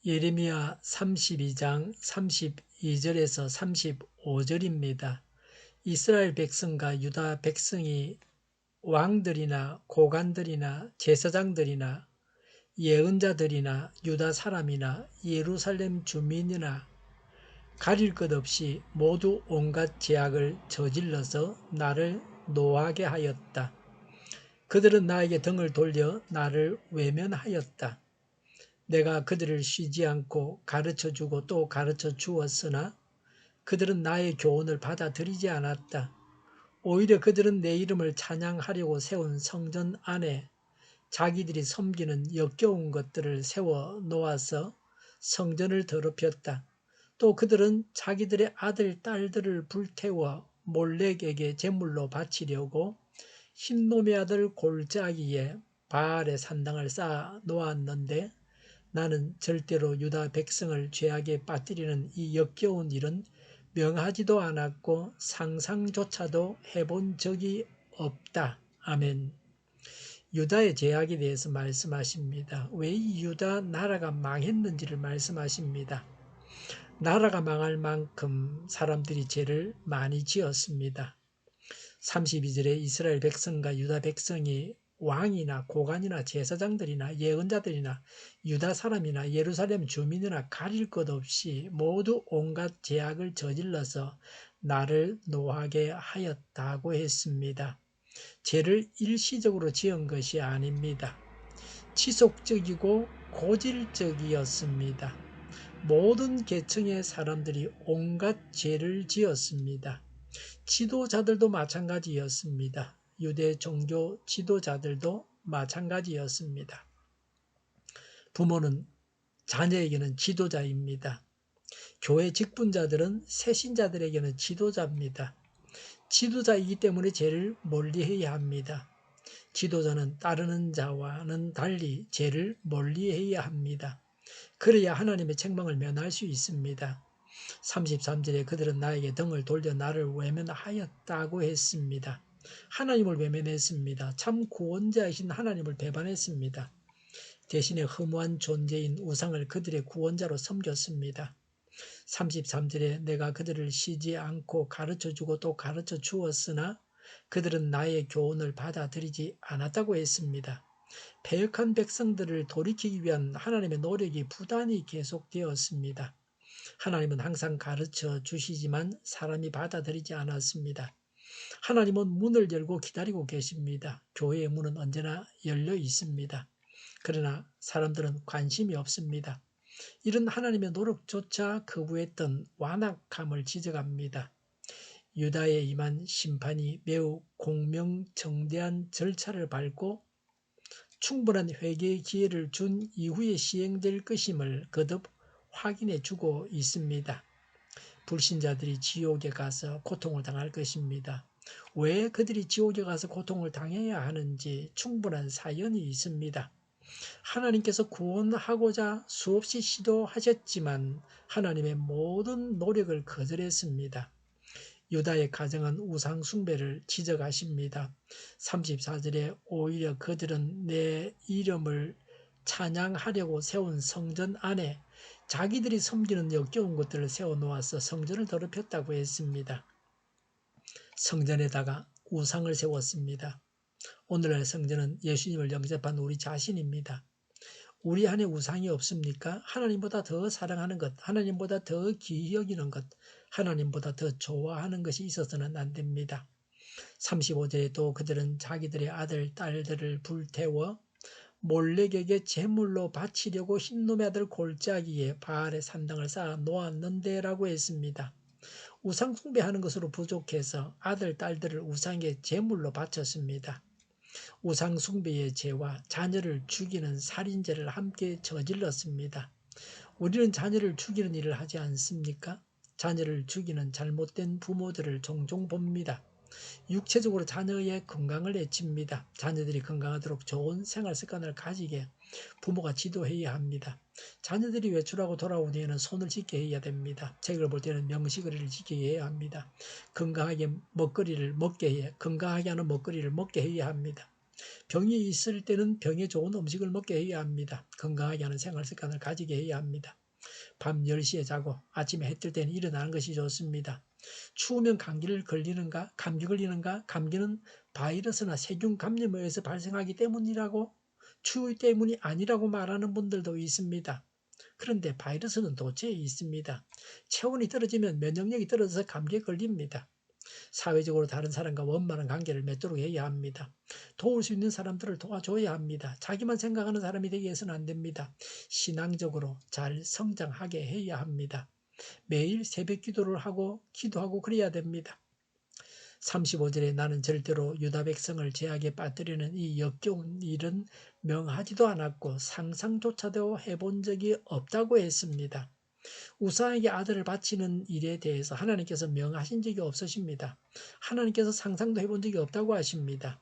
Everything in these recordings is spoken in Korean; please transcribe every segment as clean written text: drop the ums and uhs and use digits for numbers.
예레미야 32장 32절에서 35절입니다. 이스라엘 백성과 유다 백성이 왕들이나 고관들이나 제사장들이나 예언자들이나 유다 사람이나 예루살렘 주민이나 가릴 것 없이 모두 온갖 죄악을 저질러서 나를 노하게 하였다. 그들은 나에게 등을 돌려 나를 외면하였다. 내가 그들을 쉬지 않고 가르쳐주고 또 가르쳐 주었으나 그들은 나의 교훈을 받아들이지 않았다. 오히려 그들은 내 이름을 찬양하려고 세운 성전 안에 자기들이 섬기는 역겨운 것들을 세워 놓아서 성전을 더럽혔다. 또 그들은 자기들의 아들, 딸들을 불태워 몰렉에게 제물로 바치려고 흰놈의 아들 골짜기에 바알의 산당을 쌓아 놓았는데 나는 절대로 유다 백성을 죄악에 빠뜨리는 이 역겨운 일은 명하지도 않았고 상상조차도 해본 적이 없다. 아멘. 유다의 죄악에 대해서 말씀하십니다. 왜 이 유다 나라가 망했는지를 말씀하십니다. 나라가 망할 만큼 사람들이 죄를 많이 지었습니다. 32절에 이스라엘 백성과 유다 백성이 왕이나 고관이나 제사장들이나 예언자들이나 유다 사람이나 예루살렘 주민이나 가릴 것 없이 모두 온갖 죄악을 저질러서 나를 노하게 하였다고 했습니다. 죄를 일시적으로 지은 것이 아닙니다. 지속적이고 고질적이었습니다. 모든 계층의 사람들이 온갖 죄를 지었습니다. 지도자들도 마찬가지였습니다. 유대 종교 지도자들도 마찬가지였습니다. 부모는 자녀에게는 지도자입니다. 교회 직분자들은 새신자들에게는 지도자입니다. 지도자이기 때문에 죄를 멀리해야 합니다. 지도자는 따르는 자와는 달리 죄를 멀리해야 합니다. 그래야 하나님의 책망을 면할 수 있습니다. 33절에 그들은 나에게 등을 돌려 나를 외면하였다고 했습니다. 하나님을 외면했습니다. 참 구원자이신 하나님을 배반했습니다. 대신에 허무한 존재인 우상을 그들의 구원자로 섬겼습니다. 33절에 내가 그들을 쉬지 않고 가르쳐주고 또 가르쳐 주었으나 그들은 나의 교훈을 받아들이지 않았다고 했습니다. 패역한 백성들을 돌이키기 위한 하나님의 노력이 부단히 계속되었습니다. 하나님은 항상 가르쳐 주시지만 사람이 받아들이지 않았습니다. 하나님은 문을 열고 기다리고 계십니다. 교회의 문은 언제나 열려 있습니다. 그러나 사람들은 관심이 없습니다. 이런 하나님의 노력조차 거부했던 완악함을 지적합니다. 유다에 임한 심판이 매우 공명정대한 절차를 밟고 충분한 회개의 기회를 준 이후에 시행될 것임을 거듭 확인해 주고 있습니다. 불신자들이 지옥에 가서 고통을 당할 것입니다. 왜 그들이 지옥에 가서 고통을 당해야 하는지 충분한 사연이 있습니다. 하나님께서 구원하고자 수없이 시도하셨지만 하나님의 모든 노력을 거절했습니다. 유다의 가정은 우상 숭배를 지적하십니다. 34절에 오히려 그들은 내 이름을 찬양하려고 세운 성전 안에 자기들이 섬기는 역겨운 것들을 세워놓아서 성전을 더럽혔다고 했습니다. 성전에다가 우상을 세웠습니다. 오늘날 성전은 예수님을 영접한 우리 자신입니다. 우리 안에 우상이 없습니까? 하나님보다 더 사랑하는 것, 하나님보다 더 귀히 여기는 것, 하나님보다 더 좋아하는 것이 있어서는 안 됩니다. 35절에 또 그들은 자기들의 아들, 딸들을 불태워 몰렉에게 제물로 바치려고 흰놈의 아들 골짜기에 바알의 산당을 쌓아 놓았는데 라고 했습니다. 우상 숭배하는 것으로 부족해서 아들, 딸들을 우상의 제물로 바쳤습니다. 우상 숭배의 죄와 자녀를 죽이는 살인죄를 함께 저질렀습니다. 우리는 자녀를 죽이는 일을 하지 않습니까? 자녀를 죽이는 잘못된 부모들을 종종 봅니다. 육체적으로 자녀의 건강을 해칩니다. 자녀들이 건강하도록 좋은 생활 습관을 가지게 부모가 지도해야 합니다. 자녀들이 외출하고 돌아온 후에는 손을 씻게 해야 됩니다. 책을 볼 때는 명시거리를 지키게 해야 합니다. 건강하게 하는 먹거리를 먹게 해야 합니다. 병이 있을 때는 병에 좋은 음식을 먹게 해야 합니다. 건강하게 하는 생활 습관을 가지게 해야 합니다. 밤 10시에 자고 아침에 해 뜰 때는 일어나는 것이 좋습니다. 추우면 감기 걸리는가? 감기는 바이러스나 세균 감염에 의해서 발생하기 때문이라고, 추위 때문이 아니라고 말하는 분들도 있습니다. 그런데 바이러스는 도처에 있습니다. 체온이 떨어지면 면역력이 떨어져서 감기에 걸립니다. 사회적으로 다른 사람과 원만한 관계를 맺도록 해야 합니다. 도울 수 있는 사람들을 도와줘야 합니다. 자기만 생각하는 사람이 되게 해서는 안 됩니다. 신앙적으로 잘 성장하게 해야 합니다. 매일 새벽 기도를 하고 기도하고 그래야 됩니다. 35절에 나는 절대로 유다 백성을 죄악에 빠뜨리는 이 역겨운 일은 명하지도 않았고 상상조차도 해본 적이 없다고 했습니다. 우상에게 아들을 바치는 일에 대해서 하나님께서 명하신 적이 없으십니다. 하나님께서 상상도 해본 적이 없다고 하십니다.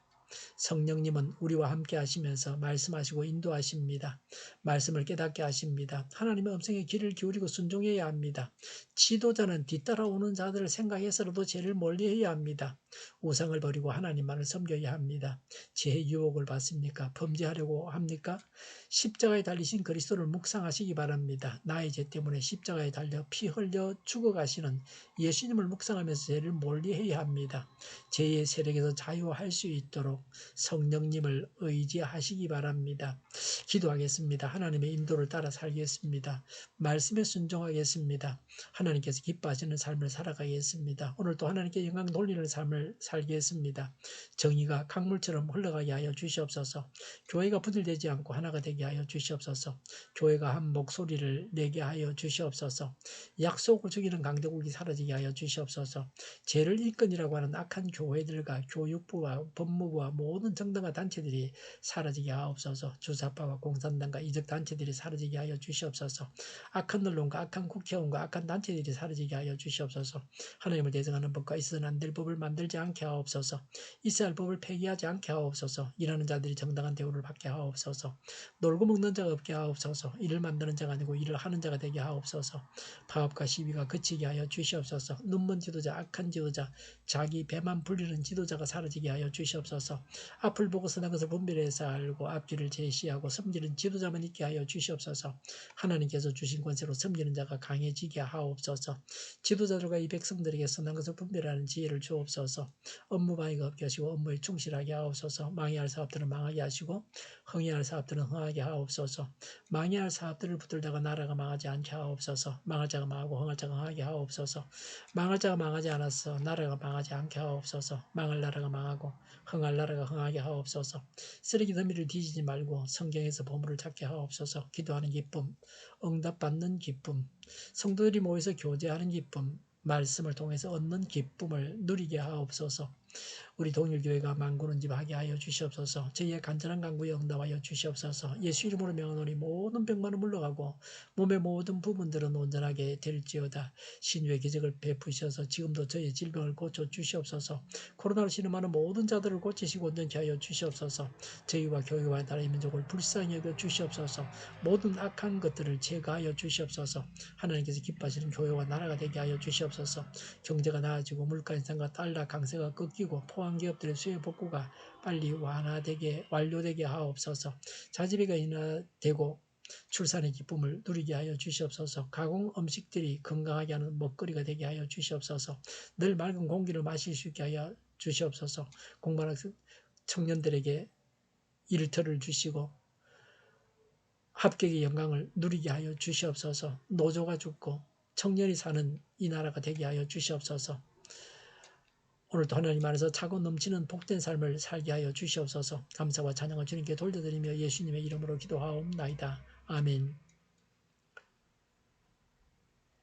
성령님은 우리와 함께 하시면서 말씀하시고 인도하십니다. 말씀을 깨닫게 하십니다. 하나님의 음성에 귀를 기울이고 순종해야 합니다. 지도자는 뒤따라오는 자들을 생각해서라도 죄를 멀리해야 합니다. 우상을 버리고 하나님만을 섬겨야 합니다. 죄의 유혹을 받습니까? 범죄하려고 합니까? 십자가에 달리신 그리스도를 묵상하시기 바랍니다. 나의 죄 때문에 십자가에 달려 피 흘려 죽어가시는 예수님을 묵상하면서 죄를 멀리해야 합니다. 죄의 세력에서 자유할 수 있도록 성령님을 의지하시기 바랍니다. 기도하겠습니다. 하나님의 인도를 따라 살겠습니다. 말씀에 순종하겠습니다. 하나님께서 기뻐하시는 삶을 살아가겠습니다. 오늘도 하나님께 영광 돌리는 삶을 살겠습니다. 정의가 강물처럼 흘러가게 하여 주시옵소서. 교회가 분열되지 않고 하나가 되게 하여 주시옵소서. 교회가 한 목소리를 내게 하여 주시옵소서. 약속을 죽이는 강대국이 사라지게 하여 주시옵소서. 죄를 일꾼이라고 하는 악한 교회들과 교육부와 법무부와 모든 정당과 단체들이 사라지게 하옵소서. 주사파와 공산당과 이적 단체들이 사라지게 하여 주시옵소서. 악한 언론과 악한 국회의원과 악한 단체들이 사라지게 하여 주시옵소서. 하나님을 대적하는 법과 있어서는 안 될 법을 만들지 않게 하옵소서. 있어야 할 법을 폐기하지 않게 하옵소서. 일하는 자들이 정당한 대우를 받게 하옵소서. 놀고 먹는 자가 없게 하옵소서. 일을 만드는 자가 아니고 일을 하는 자가 되게 하옵소서. 파업과 시비가 그치게 하여 주시옵소서. 눈먼 지도자, 악한 지도자, 자기 배만 불리는 지도자가 사라지게 하여 주시옵소서. 앞을 보고 선한 것을 분별해서 알고 앞길을 제시하고 섬기는 지도자만 있게 하여 주시옵소서. 하나님께서 주신 권세로 섬기는 자가 강해지게 하옵소서. 지도자들과 이 백성들에게 선한 것을 분별하는 지혜를 주옵소서. 업무 방해가 없게 하시고 업무에 충실하게 하옵소서. 망해야 할 사업들은 망하게 하시고 흥해야 할 사업들은 흥하게 하옵소서. 망해야 할 사업들을 붙들다가 나라가 망하지 않게 하옵소서. 망할 자가 망하고 흥할 자가 흥하게 하옵소서. 망할 자가 망하지 않았어 나라가 망하지 않게 하옵소서. 망할 나라가 망하고 흥할 나라가 흥하게 하옵소서. 쓰레기 더미를 뒤지지 말고 성경에서 보물을 찾게 하옵소서. 기도하는 기쁨, 응답받는 기쁨, 성도들이 모여서 교제하는 기쁨, 말씀을 통해서 얻는 기쁨을 누리게 하옵소서. 우리 동일교회가 만구는 집 하게 하여 주시옵소서. 저희의 간절한 간구에 응답하여 주시옵소서. 예수 이름으로 명하노니 모든 병만은 물러가고 몸의 모든 부분들은 온전하게 될지어다. 신유의 기적을 베푸셔서 지금도 저희의 질병을 고쳐 주시옵소서. 코로나로 신음하는 모든 자들을 고치시고 온전케 하여 주시옵소서. 저희와 교회와 나라의 민족을 불쌍히 여겨 주시옵소서. 모든 악한 것들을 제거하여 주시옵소서. 하나님께서 기뻐하시는 교회와 나라가 되게 하여 주시옵소서. 경제가 나아지고 물가 인상과 달러 강세가 꺾이고 포항 기업들의 수요 복구가 빨리 완료되게 하옵소서. 자지비가 인하되고 출산의 기쁨을 누리게 하여 주시옵소서. 가공 음식들이 건강하게 하는 먹거리가 되게 하여 주시옵소서. 늘 맑은 공기를 마실 수 있게 하여 주시옵소서. 공부하는 청년들에게 일터를 주시고 합격의 영광을 누리게 하여 주시옵소서. 노조가 죽고 청년이 사는 이 나라가 되게 하여 주시옵소서. 오늘도 하나님 안에서 차고 넘치는 복된 삶을 살게 하여 주시옵소서. 감사와 찬양을 주님께 돌려드리며 예수님의 이름으로 기도하옵나이다. 아멘.